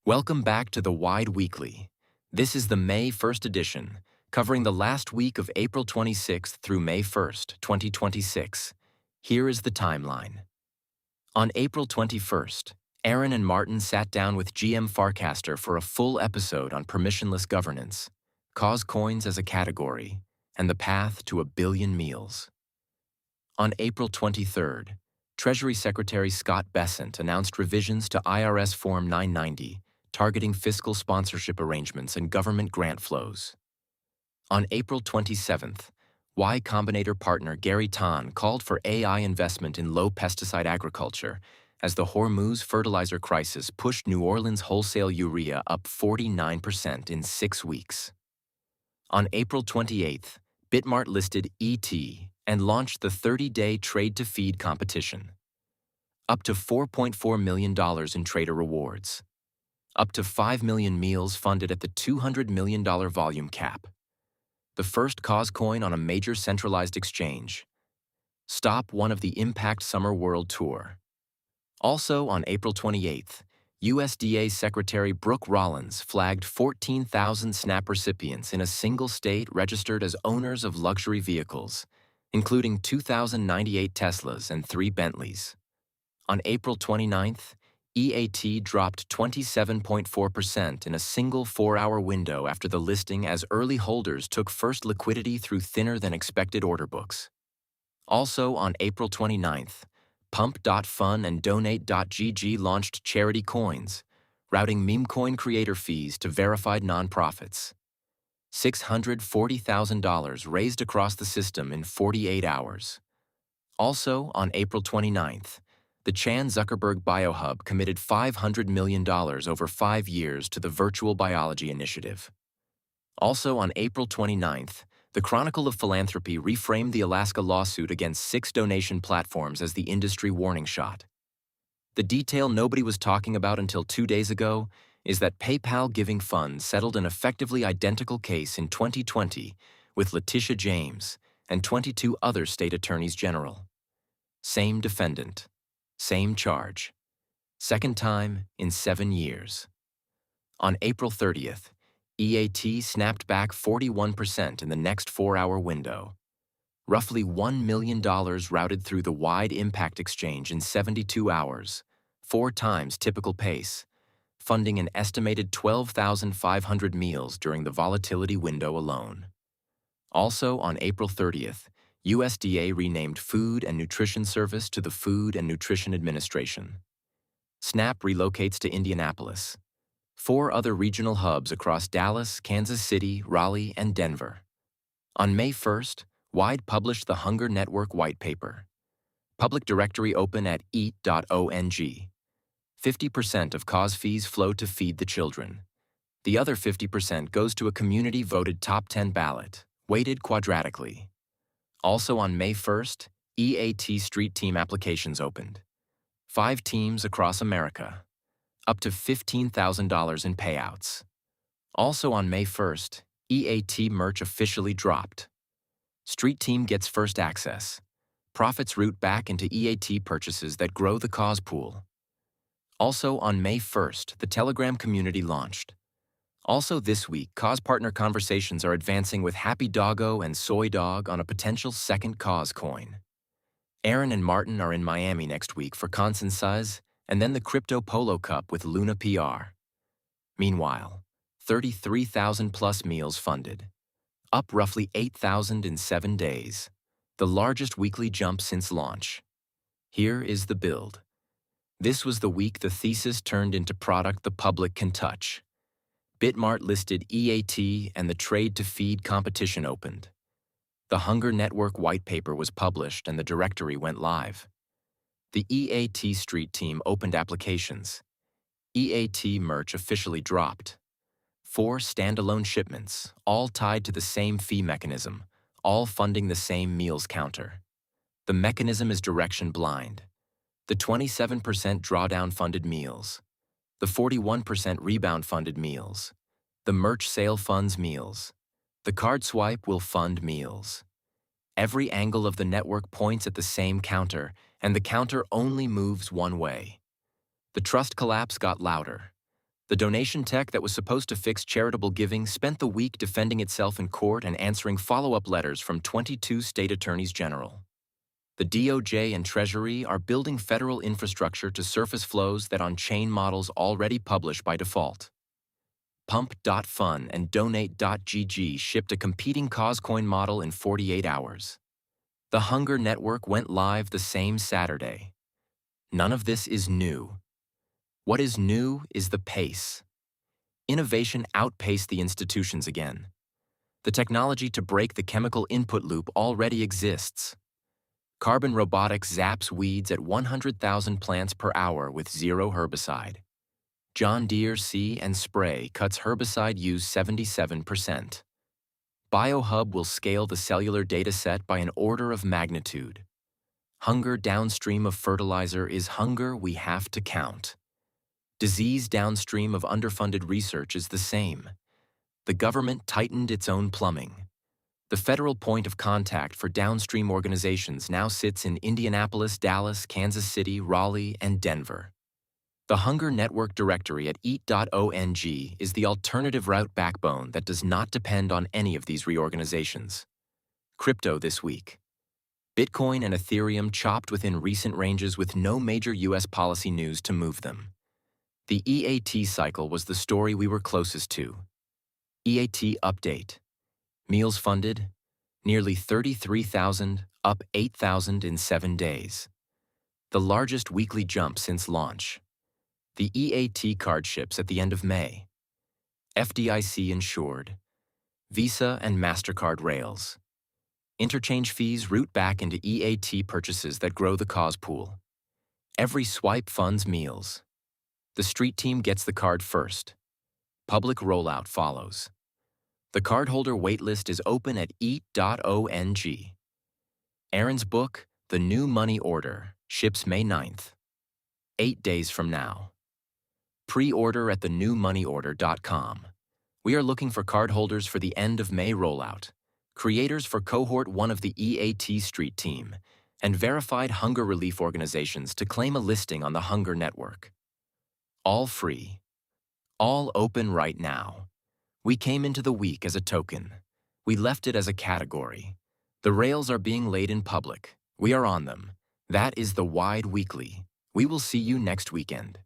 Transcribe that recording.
Welcome back to the Wide Weekly. This is the May 1st edition, covering the last week of April 26th through May 1st, 2026. Here is the timeline. On April 21st, Aaron and Martin sat down with GM Farcaster for a full episode on permissionless governance, cause coins as a category, and the path to 1 billion meals. On April 23rd, Treasury Secretary Scott Bessent announced revisions to IRS Form 990, targeting fiscal sponsorship arrangements and government grant flows. On April 27th, Y Combinator partner Gary Tan called for AI investment in low-pesticide agriculture as the Hormuz fertilizer crisis pushed New Orleans wholesale urea up 49% in 6 weeks. On April 28th, BitMart listed ET and launched the 30-day trade-to-feed competition. Up to $4.4 million in trader rewards. Up to 5 million meals funded at the $200 million volume cap. The first cause coin on a major centralized exchange. Stop one of the Impact Summer World Tour. Also on April 28th, USDA Secretary Brooke Rollins flagged 14,000 SNAP recipients in a single state registered as owners of luxury vehicles, including 2,098 Teslas and 3 Bentleys. On April 29th, EAT dropped 27.4% in a single 4-hour window after the listing as early holders took first liquidity through thinner-than-expected order books. Also on April 29th, Pump.Fun and Donate.gg launched charity coins, routing meme coin creator fees to verified nonprofits. $640,000 raised across the system in 48 hours. Also on April 29th, the Chan Zuckerberg BioHub committed $500 million over 5 years to the Virtual Biology Initiative. Also on April 29th, the Chronicle of Philanthropy reframed the Alaska lawsuit against 6 donation platforms as the industry warning shot. The detail nobody was talking about until 2 days ago is that PayPal Giving Funds settled an effectively identical case in 2020 with Letitia James and 22 other state attorneys general. Same defendant. Same charge. Second time in 7 years. On April 30th, EAT snapped back 41% in the next 4-hour window. Roughly $1 million routed through the wide impact exchange in 72 hours, 4 times typical pace, funding an estimated 12,500 meals during the volatility window alone. Also on April 30th, USDA renamed Food and Nutrition Service to the Food and Nutrition Administration. SNAP relocates to Indianapolis. 4 other regional hubs across Dallas, Kansas City, Raleigh, and Denver. On May 1st, WIDE published the Hunger Network White Paper. Public directory open at eat.ong. 50% of cause fees flow to feed the children. The other 50% goes to a community-voted top 10 ballot, weighted quadratically. Also on May 1st, EAT Street Team applications opened. 5 teams across America. Up to $15,000 in payouts. Also on May 1st, EAT merch officially dropped. Street Team gets first access. Profits route back into EAT purchases that grow the cause pool. Also on May 1st, the Telegram community launched. Also this week, cause partner conversations are advancing with Happy Doggo and Soy Dog on a potential second cause coin. Aaron and Martin are in Miami next week for Consensus and then the Crypto Polo Cup with Luna PR. Meanwhile, 33,000 plus meals funded. Up roughly 8,000 in 7 days. The largest weekly jump since launch. Here is the build. This was the week the thesis turned into product the public can touch. BitMart listed EAT and the trade-to-feed competition opened. The Hunger Network white paper was published and the directory went live. The EAT Street Team opened applications. EAT merch officially dropped. 4 standalone shipments, all tied to the same fee mechanism, all funding the same meals counter. The mechanism is direction blind. The 27% drawdown funded meals. The 41% rebound funded meals. The merch sale funds meals. The card swipe will fund meals. Every angle of the network points at the same counter, and the counter only moves one way. The trust collapse got louder. The donation tech that was supposed to fix charitable giving spent the week defending itself in court and answering follow-up letters from 22 state attorneys general. The DOJ and Treasury are building federal infrastructure to surface flows that on-chain models already publish by default. Pump.fun and Donate.gg shipped a competing CauseCoin model in 48 hours. The Hunger Network went live the same Saturday. None of this is new. What is new is the pace. Innovation outpaced the institutions again. The technology to break the chemical input loop already exists. Carbon robotics zaps weeds at 100,000 plants per hour with zero herbicide. John Deere See and Spray cuts herbicide use 77%. BioHub will scale the cellular dataset by an order of magnitude. Hunger downstream of fertilizer is hunger we have to count. Disease downstream of underfunded research is the same. The government tightened its own plumbing. The federal point of contact for downstream organizations now sits in Indianapolis, Dallas, Kansas City, Raleigh, and Denver. The Hunger Network directory at eat.ong is the alternative route backbone that does not depend on any of these reorganizations. Crypto this week. Bitcoin and Ethereum chopped within recent ranges with no major U.S. policy news to move them. The EAT cycle was the story we were closest to. EAT update. Meals funded, nearly 33,000, up 8,000 in 7 days. The largest weekly jump since launch. The EAT card ships at the end of May. FDIC insured. Visa and MasterCard rails. Interchange fees route back into EAT purchases that grow the cause pool. Every swipe funds meals. The street team gets the card first. Public rollout follows. The cardholder waitlist is open at eat.ong. Aaron's book, The New Money Order, ships May 9th. 8 days from now. Pre-order at thenewmoneyorder.com. We are looking for cardholders for the end of May rollout, creators for Cohort 1 of the EAT Street Team, and verified hunger relief organizations to claim a listing on the Hunger Network. All free. All open right now. We came into the week as a token. We left it as a category. The rails are being laid in public. We are on them. That is the Wide Weekly. We will see you next weekend.